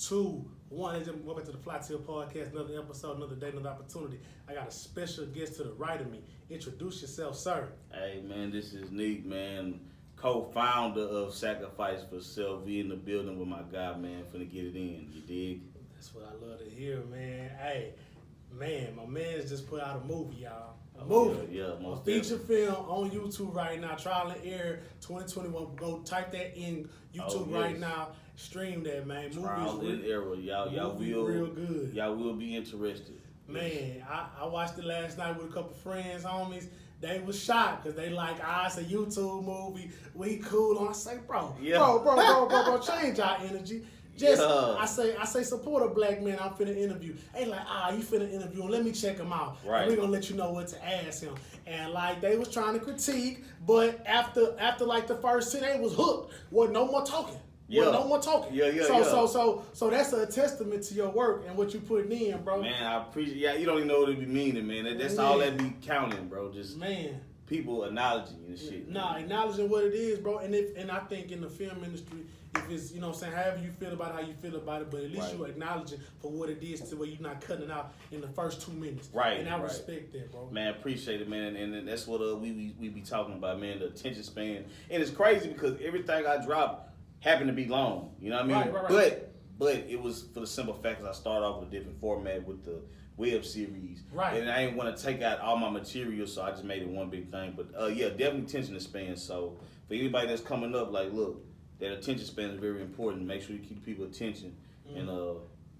2, 1. Let's just welcome to the Flytill Podcast. Another episode, another day, another opportunity. I got a special guest to the right of me. Introduce yourself, sir. Hey, man, this is Neek, man. Co-founder of Sacrifice for Self. We in the building with my guy, man. Finna get it in. You dig? That's what I love to hear, man. Hey, man, my man's just put out a movie, y'all. A movie. Yeah, a feature film on YouTube right now. Trial and error 2021. Go type that in YouTube right now. Stream that, man. Trial and error. Y'all will real good. Y'all will be interested. Man, I watched it last night with a couple friends, homies. They was shocked because they like, it's a YouTube movie. We cool on. I say, bro, change our energy. I say, support a black man I'm finna interview. Hey, like, you finna interview him. Let me check him out. Right. And we're gonna let you know what to ask him. And like, they was trying to critique, but after like the first 10, they was hooked. Wasn't no more talking. Yeah. No more talking. Yeah. So that's a testament to your work and what you putting in, bro. Man, I appreciate. Yeah, you don't even know what it be meaning, man. That's all that be counting, bro. Just people acknowledging and shit. Nah, acknowledging what it is, bro. And I think in the film industry, if it's, you know what I'm saying, however you feel about it, how you feel about it, but at least you acknowledging for what it is to where you're not cutting it out in the first 2 minutes. Right. And I respect that, bro. Man, appreciate it, man. And that's what we be talking about, man, the attention span. And it's crazy because everything I drop happened to be long. You know what I mean? Right. But it was for the simple fact that I started off with a different format with the web series. Right. And I didn't want to take out all my material, so I just made it one big thing. But definitely attention span. So for anybody that's coming up, like, look, that attention span is very important. Make sure you keep people attention and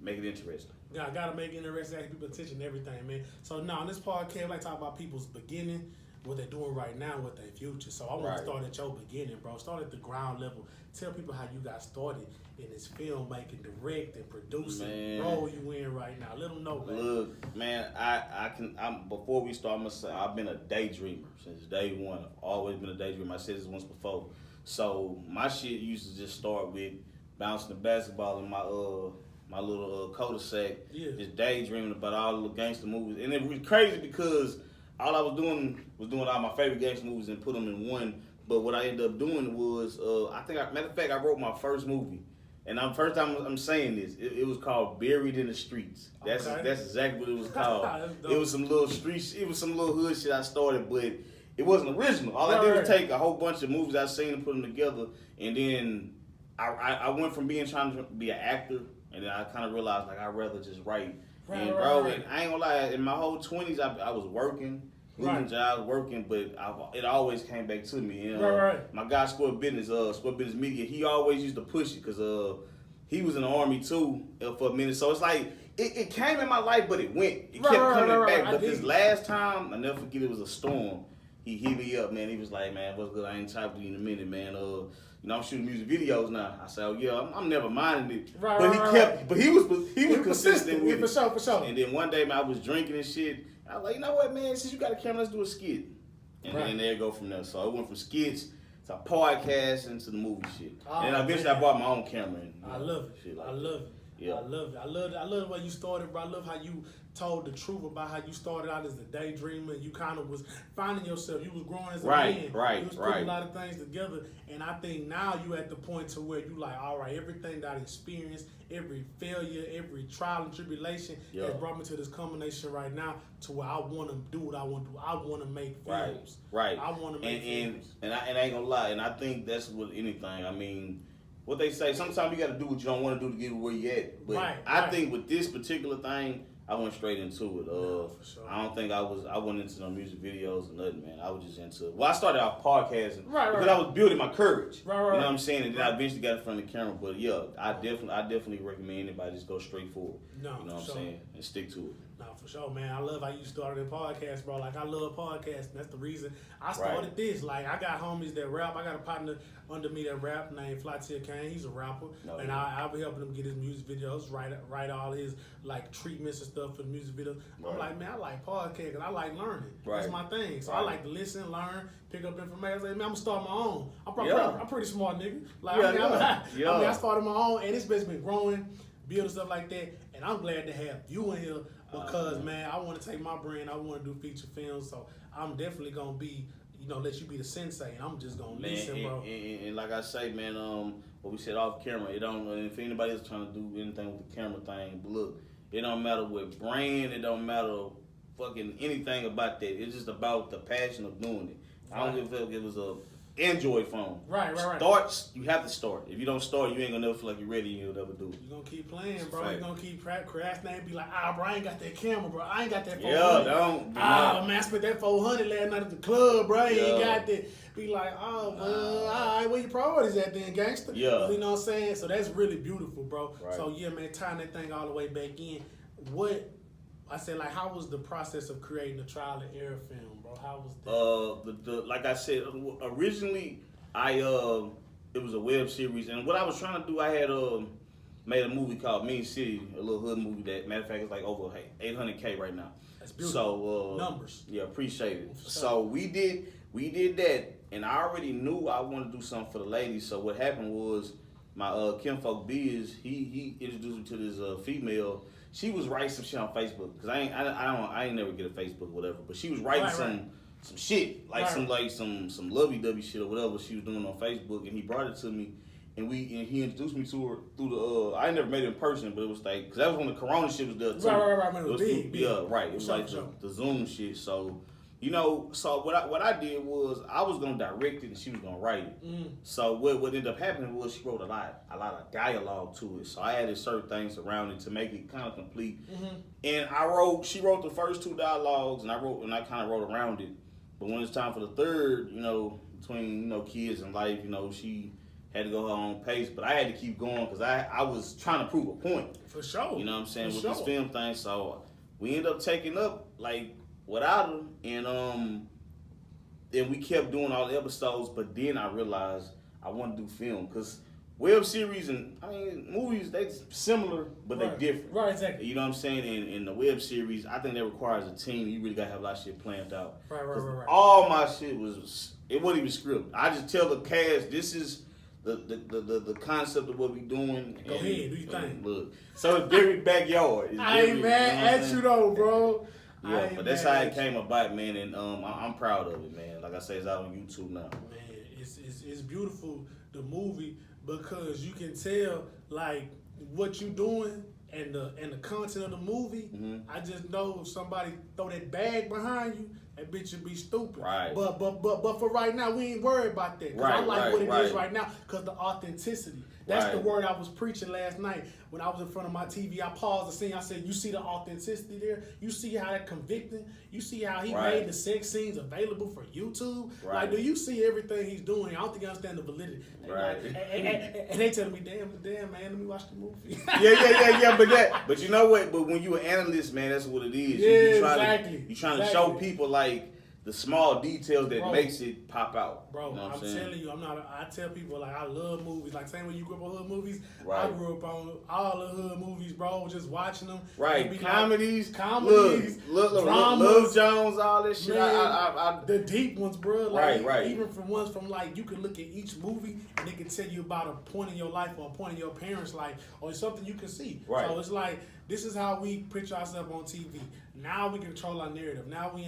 make it interesting. Yeah, I gotta make it interesting, ask people attention to everything, man. So now on this podcast, I like to talk about people's beginning, what they're doing right now, what their future. So I want to start at your beginning, bro. Start at the ground level. Tell people how you got started in this filmmaking, directing, producing role you in right now. Let them know, man. Look, man, I'm before we start, I'm gonna say I've been a daydreamer since day one. I've always been a daydreamer. I said this once before. So my shit used to just start with bouncing the basketball in my little cul-de-sac, just daydreaming about all the gangster movies. And it was crazy because all I was doing all my favorite gangster movies and put them in one. But what I ended up doing was, matter of fact, I wrote my first movie. And first time I'm saying this, it was called Buried in the Streets. That's exactly what it was called. It was some little hood shit I started, but it wasn't original. All I did was take a whole bunch of movies I've seen and put them together. And then I went from trying to be an actor, and then I kind of realized, like, I'd rather just write. And I ain't gonna lie, in my whole 20s, I was working. Jobs working, but it always came back to me. And, my guy, Sport Business Media, he always used to push it because he was in the Army too for a minute. So it's like it came in my life, but it went. It kept coming back. But this last time, I never forget, it was a storm. He hit me up, man. He was like, "Man, what's good? I ain't talking to you in a minute, man. I'm shooting music videos now." I said, "Oh yeah, I'm never minding it." But he was consistent with it. For sure. And then one day, man, I was drinking and shit. I was like, you know what, man? Since you got a camera, let's do a skit. And then there go from there. So I went from skits to podcast into the movie shit. And eventually I bought my own camera. And, I love it. I love it. Yeah. I love the way you started, bro. I love how you told the truth about how you started out as a daydreamer. You kind of was finding yourself. You was growing as a man. You was putting a lot of things together. And I think now you at the point to where you like, all right, everything that I experienced, every failure, every trial and tribulation has brought me to this culmination right now to where I want to do what I want to do. I want to make films. Right. I want to make films. And I ain't gonna lie. And I think that's with anything. I mean, what they say, sometimes you got to do what you don't want to do to get where you at. But I think with this particular thing, I went straight into it. For sure. I don't think I went into no music videos or nothing, man. I was just into it. Well, I started out podcasting because I was building my courage. You know what I'm saying? And then I eventually got in front of the camera. But yeah, I definitely recommend anybody just go straight forward. You know what I'm saying? And stick to it. No, for sure, man. I love how you started in podcast, bro. Like, I love podcasting. That's the reason I started this. Like, I got homies that rap. I got a partner under me that rap named Flytill Kane. He's a rapper. I'll be helping him get his music videos, write all his, like, treatments and stuff for the music videos. I'm like, man, I like podcasting. I like learning. That's my thing. So I like to listen, learn, pick up information. I was like, man, I'm going to start my own. I'm pretty smart, nigga. Like, I started my own, and it's basically been growing, building stuff like that. And I'm glad to have you in here. Because, man, I want to take my brand. I want to do feature films. So I'm definitely going to be, let you be the sensei, and I'm just gonna listen, bro. And like I say, man, what we said off camera, it don't. If anybody is trying to do anything with the camera thing, but look, it don't matter what brand, it don't matter fucking anything about that. It's just about the passion of doing it. I don't give a fuck if it was a Android phone. Right. Starts, you have to start. If you don't start, you ain't gonna never feel like you're ready and you'll never do it. You're gonna keep playing, bro. You're gonna keep procrastinating. Be like, bro, I ain't got that camera, bro. I ain't got that 400. Yeah, don't. Man, I spent that 400 last night at the club, bro. I ain't got that. Be like, all right, where your priorities at then, gangster? Yeah. You know what I'm saying? So that's really beautiful, bro. Right. So, yeah, man, tying that thing all the way back in. How was the process of creating a trial and error film, bro? How was that? Like I said, originally, it was a web series, and what I was trying to do, I had made a movie called Mean City, a little hood movie that, matter of fact, it's like over $800K right now. That's beautiful. So numbers. Yeah, appreciate it. So we did that, and I already knew I wanted to do something for the ladies. So what happened was my kinfolk Biz, he introduced me to this female. She was writing some shit on Facebook because I ain't never get a Facebook or whatever, but she was writing some shit like some lovey-dovey shit or whatever she was doing on Facebook, and he brought it to me, and he introduced me to her through the I ain't never met her in person, but it was like, because that was when the Corona shit was there too. Right. It was big. Yeah, right. It was like the Zoom shit. So so what I did was I was gonna direct it and she was gonna write it. So what ended up happening was she wrote a lot of dialogue to it. So I added certain things around it to make it kind of complete. And she wrote the first 2 dialogues, and I kind of wrote around it. But when it's time for the third, between kids and life, she had to go her own pace. But I had to keep going because I was trying to prove a point. For sure. You know what I'm saying? This film thing. So we ended up taking up without him, and we kept doing all the episodes. But then I realized I want to do film because web series and movies, they similar, but they different. Right, exactly. You know what I'm saying? In the web series, I think that requires a team. You really gotta have a lot of shit planned out. Right. All my shit it wasn't even scripted. I just tell the cast this is the concept of what we doing. Go ahead, do your thing. Look, so it's very backyard. I ain't mad at you though, bro. Yeah, but that's how it came about, man, and I'm proud of it, man. Like I say, it's out on YouTube now. Man, it's beautiful, the movie, because you can tell what you doing and the content of the movie. I just know if somebody throw that bag behind you, that bitch would be stupid. Right. But for right now, we ain't worried about that. Cause I like what it is right now, cause the authenticity. That's the word I was preaching last night when I was in front of my TV. I paused the scene. I said, "You see the authenticity there? You see how that convicting? You see how he made the sex scenes available for YouTube? Like, do you see everything he's doing? I don't think you understand the validity." Right. And they telling me, "Damn, man, let me watch the movie." Yeah. But you know what? But when you an analyst, man, that's what it is. You're trying to show people the small details that makes it pop out. Bro, you know I'm telling you, I tell people I love movies. Same way you grew up on hood movies. Right. I grew up on all the hood movies, bro. Just watching them. Right. Comedies, dramas, Love Jones, all this shit. Man, the deep ones, bro. Right. Even from ones from you can look at each movie and they can tell you about a point in your life or a point in your parents' life or something you can see. Right. So it's this is how we picture ourselves on TV. Now we control our narrative. Now we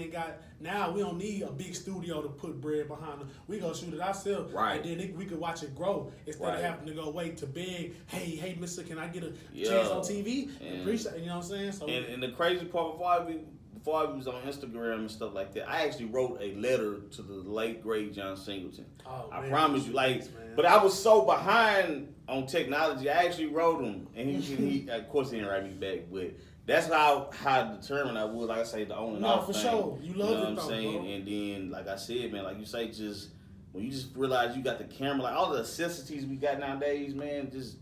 don't need a big studio to put bread behind them. We gonna shoot it ourselves, and then we can watch it grow instead of having to go wait to beg. Hey, mister, can I get a chance on TV? Appreciate, you know what I'm saying? So, and the crazy part, before I was on Instagram and stuff like that, I actually wrote a letter to the late great John Singleton. I promise you, but I was so behind on technology. I actually wrote him, and he of course he didn't write me back, but that's how determined I was. Like I say, the on and off thing. Sure. You love it, what I'm saying? Bro. And then, like I said, man, like you say, just when you just realize you got the camera, all the necessities we got nowadays, man, just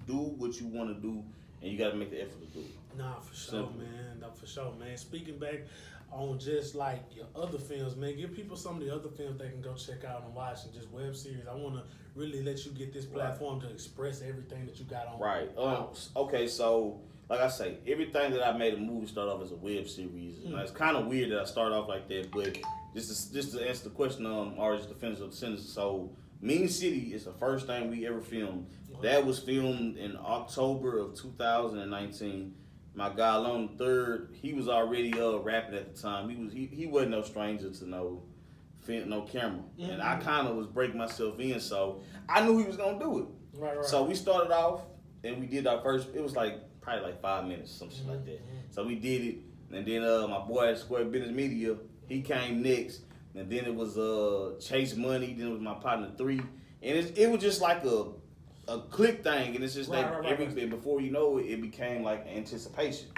do what you want to do, and you got to make the effort to do it. Nah, for sure, man. Speaking back on just your other films, man, give people some of the other films they can go check out and watch, and just web series. I want to really let you get this platform to express everything that you got on. Right. Okay, so like I say, everything that I made a movie start off as a web series. It's kind of weird that I start off like that, but just to answer the question, or just to finish up the sentence. So, Mean City is the first thing we ever filmed. That was filmed in October of 2019. My guy Alone III, he was already rapping at the time. He wasn't no stranger to no no camera. Mm-hmm. And I kind of was breaking myself in, so I knew he was going to do it. Right. So we started off, and we did our first, it was probably 5 minutes, some shit like that. So we did it, and then my boy at Square Business Media, he came next, and then it was Chase Money, then it was my partner 3, and it was just like a click thing, and it's just everything. Before you know it, it became like anticipation.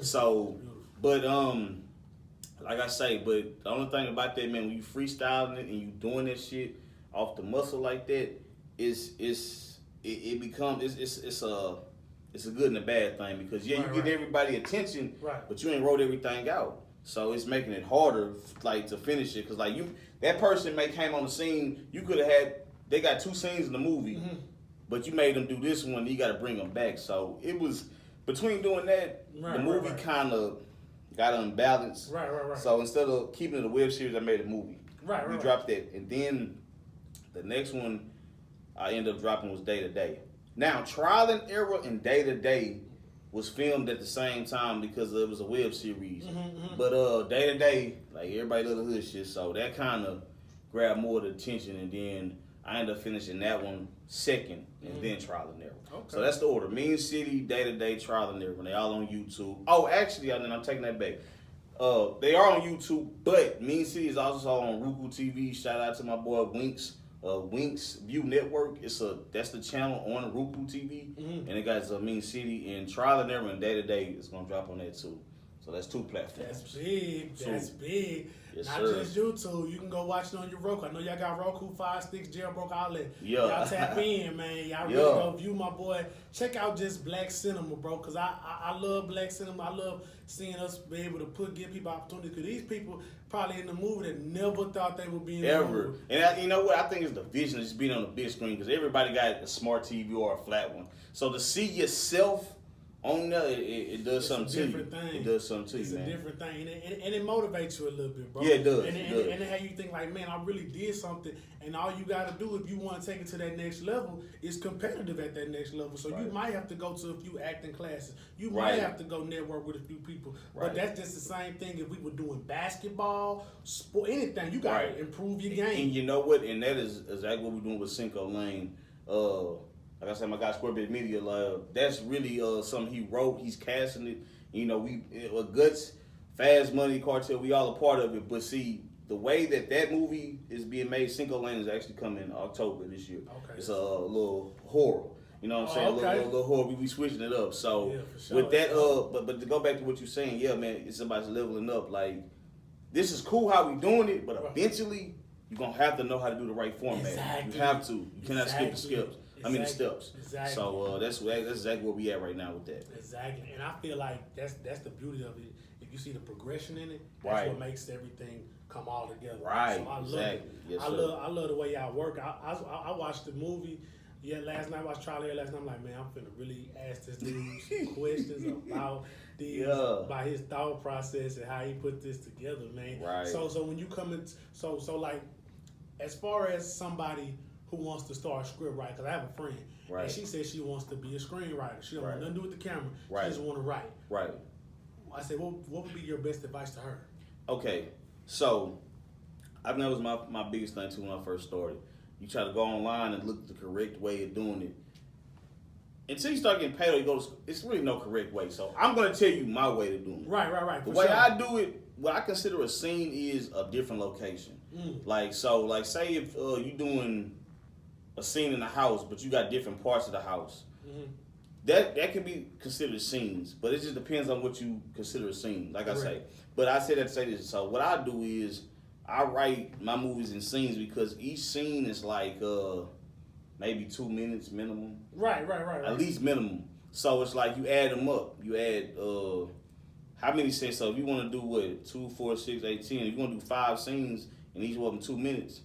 So, but like I say, but the only thing about that, man, when you freestyling it and you doing that shit off the muscle like that, it's a good and a bad thing, because you get everybody attention, but you ain't wrote everything out. So it's making it harder, like, to finish it, because like that person may came on the scene. You could have they got 2 scenes in the movie, but you made them do this one. You got to bring them back. So it was between doing that, the movie kind of got unbalanced. Right. So instead of keeping it a web series, I made a movie. We dropped that, and then the next one I ended up dropping was Day to Day. Now, Trial and Error and Day to Day was filmed at the same time because it was a web series. But Day to Day, like, everybody love the hood shit, so that kind of grabbed more of the attention, and then I ended up finishing that one second, and then Trial and Error. Okay. So that's the order: Mean City, Day to Day, Trial and Error. They all on YouTube. Oh, actually, I'm taking that back. They are on YouTube, but Mean City is also on Roku TV. Shout out to my boy Winks. Winks View Network. That's the channel on Roku TV, and it got Mean City, and Trial and Error and Day to Day is gonna drop on that too. So that's 2 platforms. That's big. That's big. Yes, Not sir. just YouTube. You can go watch it on your Roku. I know y'all got Roku, Fire Sticks, Jailbroke outlet. Yeah. Y'all tap in, man. Y'all really go view my boy. Check out just Black Cinema, bro, because I love Black Cinema. I love seeing us be able to give people opportunities, because these people probably in the movie that never thought they would be in the movie. And you know what? I think it's the vision of just being on the big screen, because everybody got a smart TV or a flat one. So to see yourself on there, it does something to you. It does something to you, man. It's a different thing, and it motivates you a little bit, bro. Yeah, it does. And it how you think, like, man, I really did something, and all you got to do if you want to take it to that next level is competitive at that next level. So you might have to go to a few acting classes. You might have to go network with a few people. But that's just the same thing if we were doing basketball, sport, anything. You got to improve your game. And you know what? And that is exactly what we're doing with Cinco Lane. Like I said, my guy Square Business Media, that's really something he wrote. He's casting it. You know, Guts, Fast Money, Cartel, we all a part of it. But see, the way that movie is being made, Cinco Lane is actually coming in October this year. Okay. It's a little horror. You know what I'm saying? A little horror. We switching it up. So with that, but to go back to what you're saying, yeah, man, it's somebody's leveling up. Like, this is cool how we doing it, but eventually you're gonna have to know how to do the right format. Exactly. You have to. You cannot skip the steps. The steps. Exactly. So that's exactly where we at right now with that. Exactly. And I feel like that's the beauty of it. If you see the progression in it, that's what makes everything come all together. Right. So I love it. Yes, I love the way y'all work. I watched the movie. Yeah, last night I watched Trial and Error. Last night I'm like, man, I'm finna really ask this dude some questions about about his thought process and how he put this together, man. Right. So when you come in, so like, as far as somebody who wants to start script writing, because I have a friend, and she says she wants to be a screenwriter. She don't want nothing to do with the camera. She just want to write. Right. I said, what would be your best advice to her? Okay, so I know it was my biggest thing too when I first started. You try to go online and look at the correct way of doing it. Until you start getting paid, it's really no correct way. So I'm going to tell you my way to do it. Right. The way I do it, what I consider a scene is a different location. Like say if you're doing a scene in the house, but you got different parts of the house. That can be considered scenes, but it just depends on what you consider a scene, like I say. But I say that to say this. So what I do is I write my movies in scenes, because each scene is like maybe 2 minutes minimum. Right. At least minimum. So it's like you add them up. You add how many scenes? So if you want to do 2, 4, 6, 8, 10, if you want to do 5 scenes and each one 2 minutes,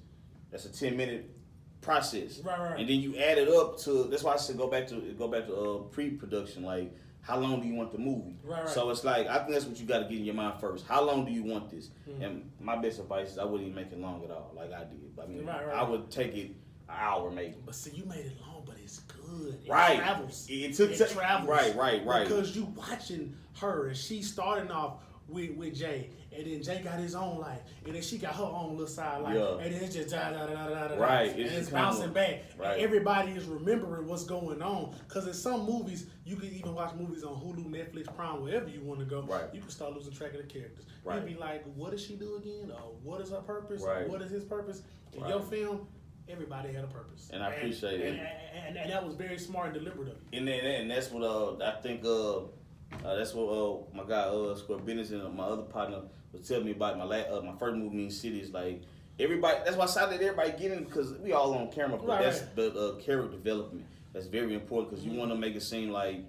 that's a 10-minute process. Right. And then you add it up to. That's why I said go back to pre-production. Like, how long do you want the movie? Right. So it's like, I think that's what you got to get in your mind first. How long do you want this? And my best advice is I wouldn't even make it long at all, like I did. I mean, I would take it an hour maybe. But see, you made it long, but it's good. It travels. It travels. Right. Because you watching her, and she's starting off with Jay, and then Jay got his own life, and then she got her own little side life, and then it's just right, and it's bouncing back, right. and everybody is remembering what's going on. Because in some movies, you can even watch movies on Hulu, Netflix, Prime, wherever you want to go. Right. You can start losing track of the characters. Right. You'll be like, what does she do again? Or what is her purpose? Right. Or what is his purpose? In your film, everybody had a purpose. And I appreciate it. And that was very smart and deliberate of you. And that's what I think that's what my guy Square Business and my other partner was telling me about my first movie in City. Is like everybody. That's why I said that everybody get in because we all on camera, but that's the character development. That's very important because you want to make it seem like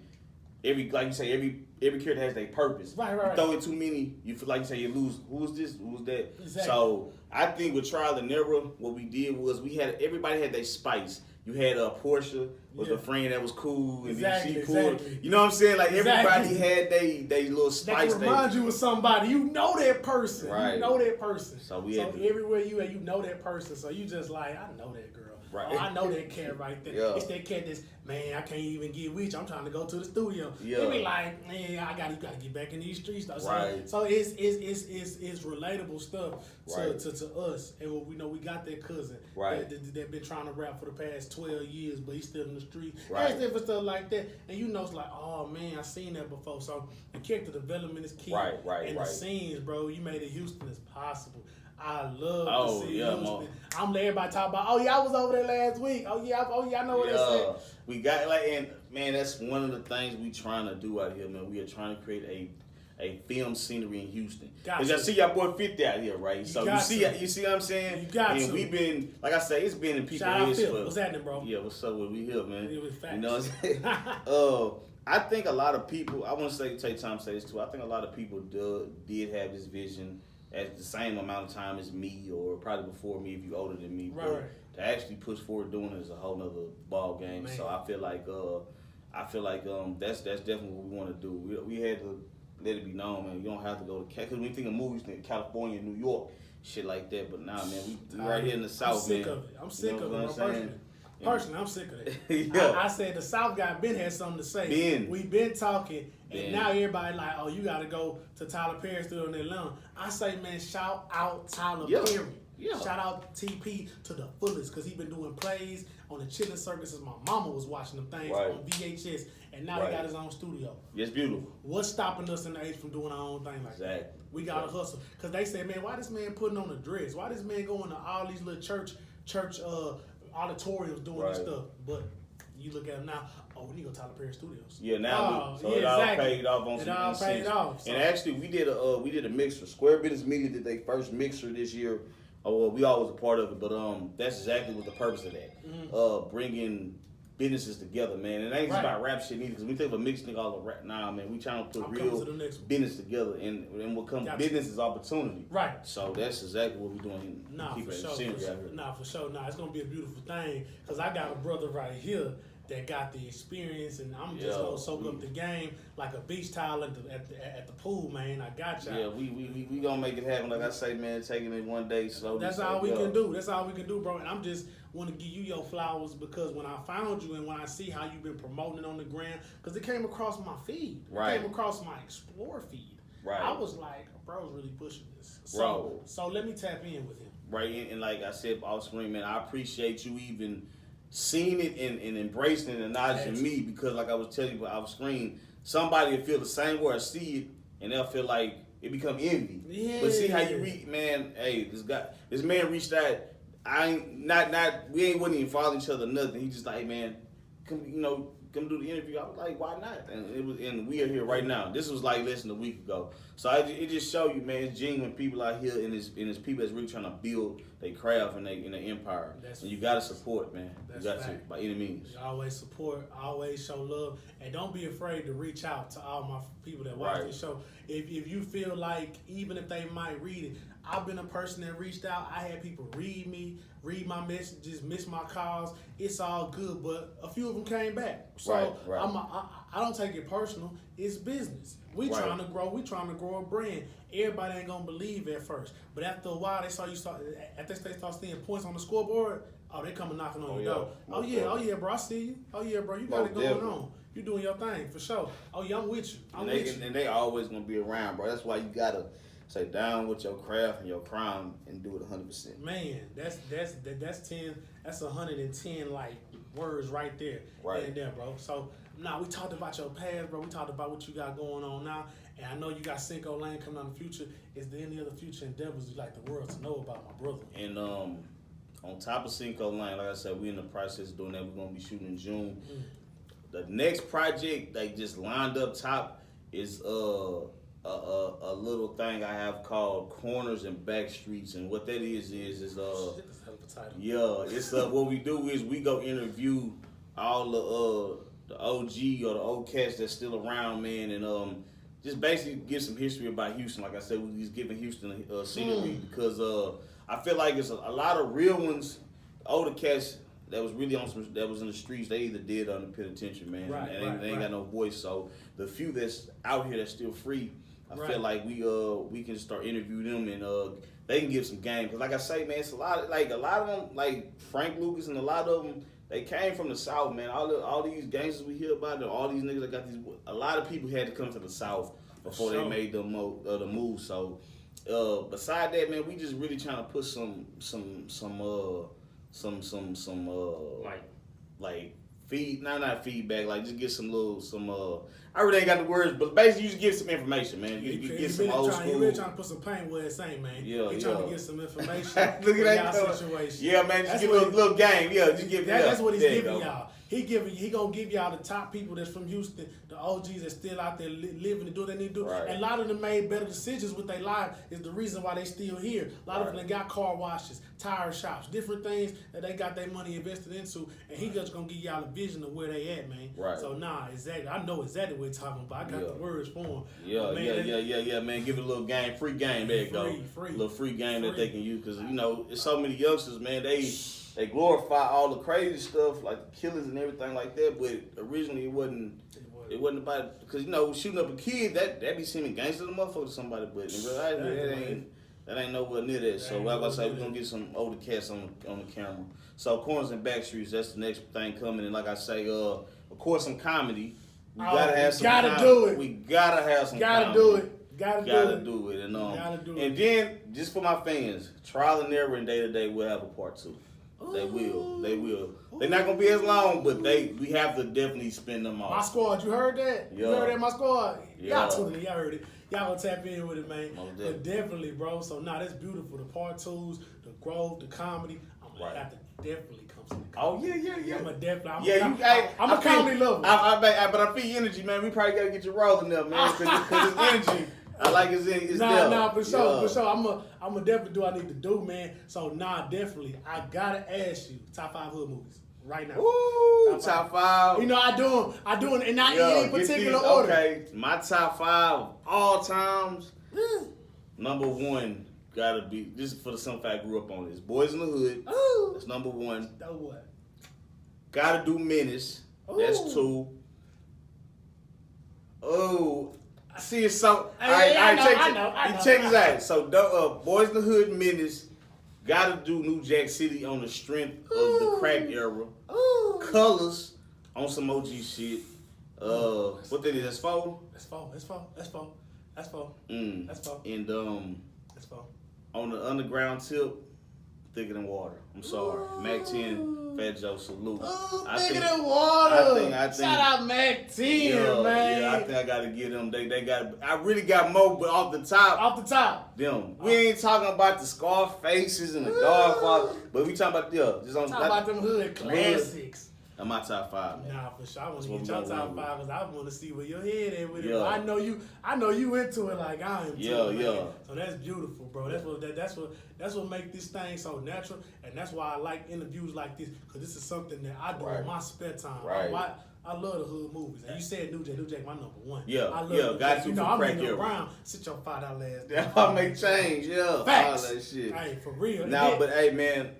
like you say, every character has their purpose. Right. You throw in too many, you feel like you say you lose. Who's this? Who's that? Exactly. So I think with Trial and Error, what we did was everybody had their spice. You had Portia was a friend that was cool, and then she cool. You know what I'm saying? Like everybody had they little spice. That can remind you of somebody. You know that person. Right. You know that person. So everywhere you at, you know that person. So you just like, I know that girl. Right. Oh, I know that cat right there. Yeah. It's that cat that's, man, I can't even get with you. I'm trying to go to the studio. Yeah. You be like, man, you gotta get back in these streets though. Right. So it's relatable stuff to us. And we know we got that cousin that been trying to rap for the past 12 years, but he's still in the street. Right. There's different stuff like that. And you know it's like, oh man, I seen that before. So the character development is key. Right. And the scenes, bro, you made it Houston as possible. I love to see Houston. I'm letting everybody talk about, oh yeah, I was over there last week. Oh yeah, I know what they said. We got and man, that's one of the things we trying to do out here, man. We are trying to create a film scenery in Houston. Because I see y'all boy 50 out here, right? So you see what I'm saying? You got and we've been, like I say, it's been in people's heads for. What's happening, bro? Yeah, what's up with we here, man? It was facts. You know what I'm saying? I think a lot of people, I want to take time to say this too. I think a lot of people did have this vision at the same amount of time as me, or probably before me if you're older than me. Right. But to actually push forward doing it is a whole nother ball game. Man. So I feel like that's definitely what we want to do. We had to let it be known, man. You don't have to go to because when you think of movies, think California, New York, shit like that. But nah, man, we right here in the South, man. I'm sick of it. Personally, I'm sick of it. Yeah. I said the South guy Ben had something to say. We've been talking, and now everybody like, oh, you got to go to Tyler Perry studio in Atlanta. I say, man, shout out Tyler Perry. Yeah. Shout out TP to the fullest because he been doing plays on the chilling circus since my mama was watching them things on VHS, and now he got his own studio. It's beautiful. What's stopping us in the age from doing our own thing like that? We got to hustle because they say, man, why this man putting on a dress? Why this man going to all these little church auditoriums doing this stuff? But you look at him now. Oh, we need to go to Tyler Perry Studios. Yeah, now it all paid off on some. It all paid off. So. And actually, we did a mixer. Square Business Media did their first mixer this year. We all was a part of it, but that's exactly what the purpose of that. Mm-hmm. Bringing businesses together, man. And it ain't just about rap shit either, because we think of a mixed nigga all the rap. Nah, man, we trying to put real business together, and what comes business is opportunity. Right. So that's exactly what we're doing. For sure. It's gonna be a beautiful thing, because I got a brother right here that got the experience, and I'm just gonna soak up the game like a beach towel at the pool, man. I got y'all. Yeah, we gonna make it happen. Like I say, man, taking it one day slowly. That's all we can do. That's all we can do, bro. And I'm just want to give you your flowers because when I found you and when I see how you've been promoting it on the gram, because it came across my feed, it came across my Explore feed. Right. I was like, bro's really pushing this. So let me tap in with him. Right, and like I said off screen, man, I appreciate you even seeing it and embracing it and acknowledging me, because like I was telling you off screen, somebody will feel the same way I see it, and they'll feel like it become envy. Yeah. But see how you read, man. Hey, this man reached out. We wasn't even following each other, nothing. He just like, man, come do the interview. I was like, why not? And we are here right now. This was like less than a week ago. So it just show you, man, it's genuine people out here, and it's people that's really trying to build their craft and their empire. And you gotta support, man. You got to by any means. You always support, always show love, and don't be afraid to reach out to all my people that watch this show. If you feel like, even if they might read it, I've been a person that reached out. I had people read my messages, miss my calls. It's all good, but a few of them came back. So I don't take it personal. It's business. We trying to grow. We trying to grow a brand. Everybody ain't gonna believe at first, but after a while, they start seeing points on the scoreboard. Oh, they coming knocking on your door. Oh yeah, bro, I see you. Oh yeah, bro, you got it going on. You doing your thing for sure. Oh yeah, I'm with you. And they always gonna be around, bro. That's why you gotta say down with your craft and your crime and do it 100%. Man, that's 10. That's 110 like words right there. Right. And there, bro. So we talked about your past, bro. We talked about what you got going on now. And I know you got Cinco Lane coming out in the future. Is there any other future endeavors you'd like the world to know about, my brother? And on top of Cinco Lane, like I said, we in the process of doing that. We're gonna be shooting in June. The next project they just lined up top is a little thing I have called Corners and Back Streets, and what that is shit, that's a hell of a title. Yeah, it's what we do is we go interview all the OG or the old cats that's still around, man, and just basically give some history about Houston. Like I said, we just giving Houston scenery because I feel like it's a lot of real ones, older cats that was really that was in the streets. They either did or in the penitentiary, man, and they ain't got no voice. So the few that's out here that's still free, I feel like we can start interviewing them and they can give some game. Because like I say, man, it's a lot of them, like Frank Lucas and a lot of them, they came from the South, man. All these gangsters we hear about, all these niggas that got these, a lot of people had to come to the South before they made the move. So beside that, man, we just really trying to put some not feedback, like just get I really ain't got the words, but basically you just give some information, man. You get some old school. He really trying to put some paint where it's ain't, man. Yeah, he trying to get some information. Look at that situation. Yeah, man, just give a little game. Yeah, just give that's what he's giving y'all. He gonna give y'all the top people that's from Houston, the OGs that's still out there living and doing what they need to do. Right. And a lot of them made better decisions with their life is the reason why they still here. A lot of them got car washes, tire shops, different things that they got their money invested into, and he just gonna give y'all a vision of where they at, man. Right. So exactly. I know exactly what he's talking about. I got the words for him. Yeah, man. Give it a little game, free game. There you go. Free. A little free game that they can use because it's so many youngsters, man. They glorify all the crazy stuff like the killers and everything like that, but originally it wasn't about, because shooting up a kid that be seeming gangster to motherfucker to somebody, but in reality that ain't nowhere near that. So like I say, we're gonna get some older cats on the camera. So Corners and Back Streets, that's the next thing coming, and like I say, of course some comedy. We gotta have some. We gotta have some. Gotta do it. And then just for my fans, Trial and Error and Day to Day will have a part 2. They will. They're not gonna be as long, but we have to definitely spend them all. My squad, you heard that? Yeah. You heard that, my sguad? Yeah. Y'all tuned in, y'all heard it. Y'all gonna tap in with it, man. But definitely, bro. So that's beautiful. The part 2s, the growth, the comedy. I'm gonna have to definitely come to the comedy. Oh yeah. I'm a comedy lover. But I feel your energy, man. We probably gotta get you rolling up, man, because it's energy. I like it's there. For sure. I'm a definitely do what I need to do, man. So definitely. I gotta ask you, top 5 hood movies right now. Ooh, top 5. I do them, and not in any particular order. Okay, my top 5 all times. Number 1 gotta be, this is for the simple fact I grew up on this. Boys in the Hood. Ooh. That's number 1. So what? Gotta do Menace. Ooh. That's 2. Oh. See, it's so. I know. Check this out. So, Boys in the Hood, Menace, gotta do New Jack City on the strength of the crack era. Ooh. Colors on some OG shit. What that is? That's 4. That's 4. That's 4. And that's 4. On the underground tip, Thicker Than Water. I'm sorry, Mac 10, Fat Joe, salute. Thicker Than Water. I think. Shout out Mac 10, man. Yeah, I think I gotta give them. They got. I really got more, but off the top. Them. We ain't talking about the Scarfaces and the Godfather, but we talking about just on. Talking about them hood classics. That's my top 5, man. Nah, for sure. I want to get your top 5 because I want to see where your head at with it. But I know you into it like I am too. Yeah. So that's beautiful, bro. That's what make this thing so natural, and that's why I like interviews like this because this is something that I do in my spare time. Right. I love the hood movies. And you said New Jack, my number 1. Yeah, I love got you. I'm in the Brown. Sit your $5 ass down. I'll make change. Yeah, facts. All that shit. Hey, for real. But hey, man.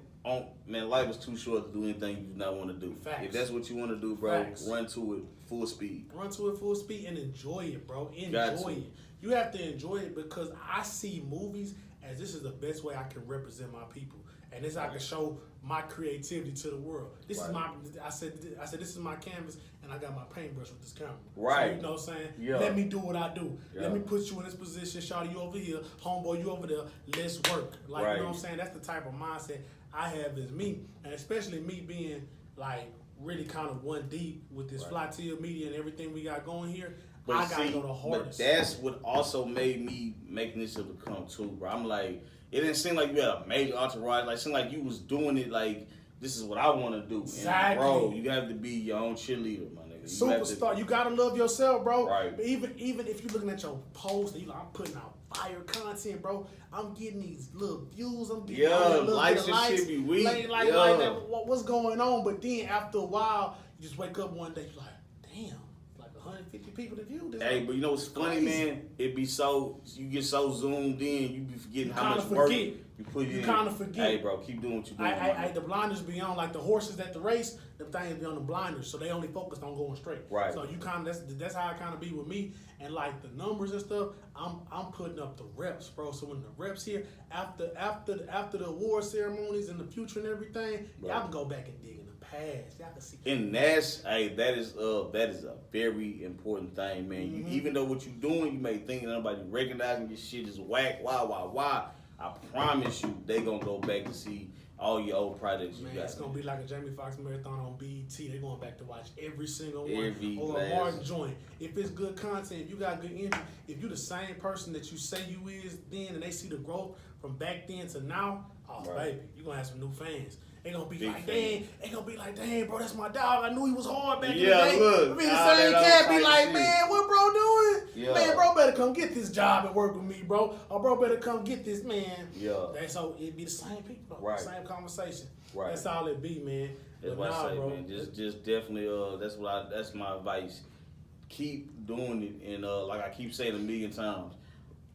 Life is too short to do anything you do not want to do. Facts. If that's what you want to do, bro, run to it full speed. Run to it full speed and enjoy it, bro. Enjoy it. You have to enjoy it because I see movies as this is the best way I can represent my people. And this I can show my creativity to the world. This is my. I said this is my canvas, and I got my paintbrush with this camera. Right. So, you know what I'm saying? Yeah. Let me do what I do. Yeah. Let me put you in this position. Shawty, you over here. Homeboy, you over there. Let's work. Like you know what I'm saying? That's the type of mindset I have as me, and especially me being like really kind of one deep with this Flytill media and everything we got going here. But I gotta go the hardest. But that's what also made me making this shit become too, bro. I'm like, it didn't seem like you had a major entourage. Like, it seemed like you was doing it like, this is what I want to do. Exactly. And, bro, you have to be your own cheerleader, my nigga. Superstar. You gotta love yourself, bro. Right. But even if you're looking at your post and you like, I'm putting out fire content, bro. I'm getting these little views. I'm getting likes and shit be weak. Like what's going on? But then after a while, you just wake up one day, you're like, damn. 150 people to view this. Hey, but you know what's funny, man? It be so, you get so zoomed in, you be forgetting how much work you put in. You kind of forget. Hey, bro, keep doing what you doing. The blinders be on, like the horses at the race, the things be on the blinders, so they only focused on going straight. Right. So you kind of, that's how I kind of be with me, and like the numbers and stuff, I'm putting up the reps, bro. So when the reps here, after the award ceremonies and the future and everything, y'all can go back and dig in the past. Y'all can see. And that is a very important thing, man. Mm-hmm. Even though what you doing, you may think that nobody recognizing your shit is whack, why. I promise you, they gonna go back to see all your old projects you got. It's gonna be like a Jamie Foxx marathon on BET. They're going back to watch every single one. Or a Martin joint. If it's good content, if you got good energy, if you the same person that you say you is then, and they see the growth from back then to now, baby, you gonna have some new fans. They gonna be like, dang, bro, that's my dog. I knew he was hard back in the day. Look, be the same cat, be like, shit. man, what bro doing? Yeah. Man, bro better come get this job and work with me, bro. Or bro better come get this, man. Yeah. So it be the same people, right. Same conversation. Right. That's all it be, man. That's what I say, bro. Man. Just definitely, that's my advice. Keep doing it, and like I keep saying a million times,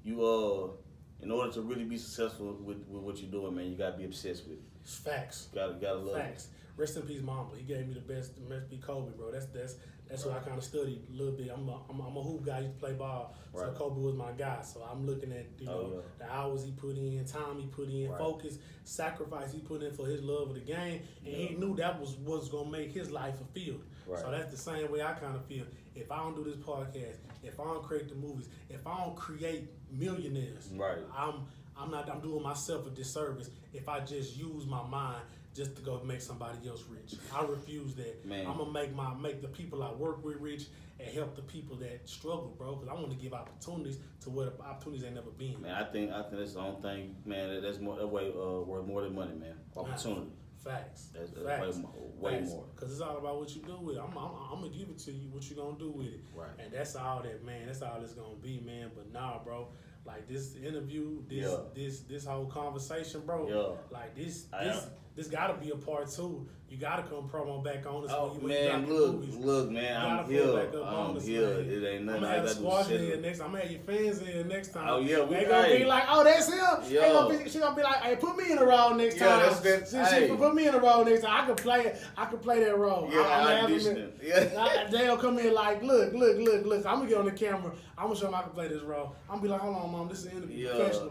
you in order to really be successful with what you're doing, man, you gotta be obsessed with it. Facts. Gotta love Facts. Rest in peace, Mamba. He gave me the best be Kobe, bro. That's what I kind of studied a little bit. I'm a hoop guy. I used to play ball, so Kobe was my guy. So I'm looking at the hours he put in, time he put in, focus, sacrifice he put in for his love of the game, and he knew that was what's gonna make his life fulfilled. Right. So that's the same way I kind of feel. If I don't do this podcast, if I don't create the movies, if I don't create millionaires, I'm doing myself a disservice if I just use my mind just to go make somebody else rich. I refuse that. Man. I'm gonna make the people I work with rich and help the people that struggle, bro. Because I want to give opportunities to where the opportunities ain't never been. Man, I think that's the only thing, man. That's worth more than money, man. Opportunity. Facts. That's Facts. way more. Because it's all about what you do with it. I'm gonna give it to you. What you gonna do with it? Right. And that's all that, man. That's all it's gonna be, man. But nah, bro. Like this interview, this whole conversation, bro. Like this gotta be a part 2. You gotta come promo back on us. Look, man, I'm here. It ain't nothing I gotta do. I'm gonna have your fans in here next time. Oh yeah, they gonna be like, oh, that's him. She gonna be like, hey, put me in the role next time. She put me in the role next time. I can play that role. Yeah, they'll come in like, look. I'm gonna get on the camera. I'm gonna show them I can play this role. I'm gonna be like, hold on, mom, this is an interview.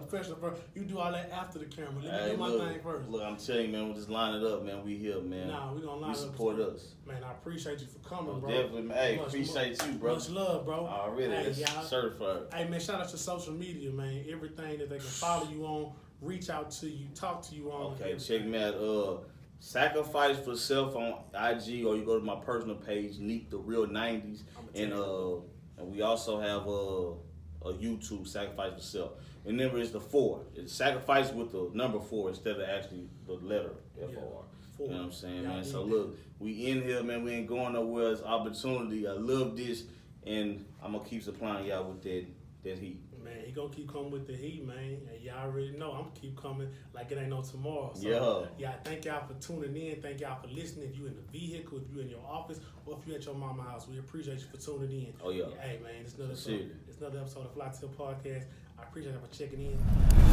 Professional, bro. You do all that after the camera. Let me do my thing first. Look, I'm telling you, man, we'll just line it up, man. We here, man. Nah, we gonna line it up. Support us. Man, I appreciate you for coming, bro. Definitely, man. Hey, appreciate you, bro. Much love, bro. Already, certified. Hey, man, shout out to social media, man. Everything that they can follow you on, reach out to you, talk to you on. Okay, check me out. Sacrifice for Self on IG, or you go to my personal page, Neek the Real 90s, and we also have a YouTube, Sacrifice for Self. And then it's the 4. It's sacrifice with the number 4 instead of actually the letter FOR. You know what I'm saying, man? So look, we in here, man. We ain't going nowhere. It's opportunity. I love this, and I'm gonna keep supplying y'all with that heat. Man, he gonna keep coming with the heat, man. And y'all already know I'm gonna keep coming like it ain't no tomorrow. So, thank y'all for tuning in. Thank y'all for listening. If you in the vehicle, if you in your office, or if you at your mama's house, we appreciate you for tuning in. Oh yeah. Hey man, it's another episode of Flytill Podcast. I appreciate you for checking in.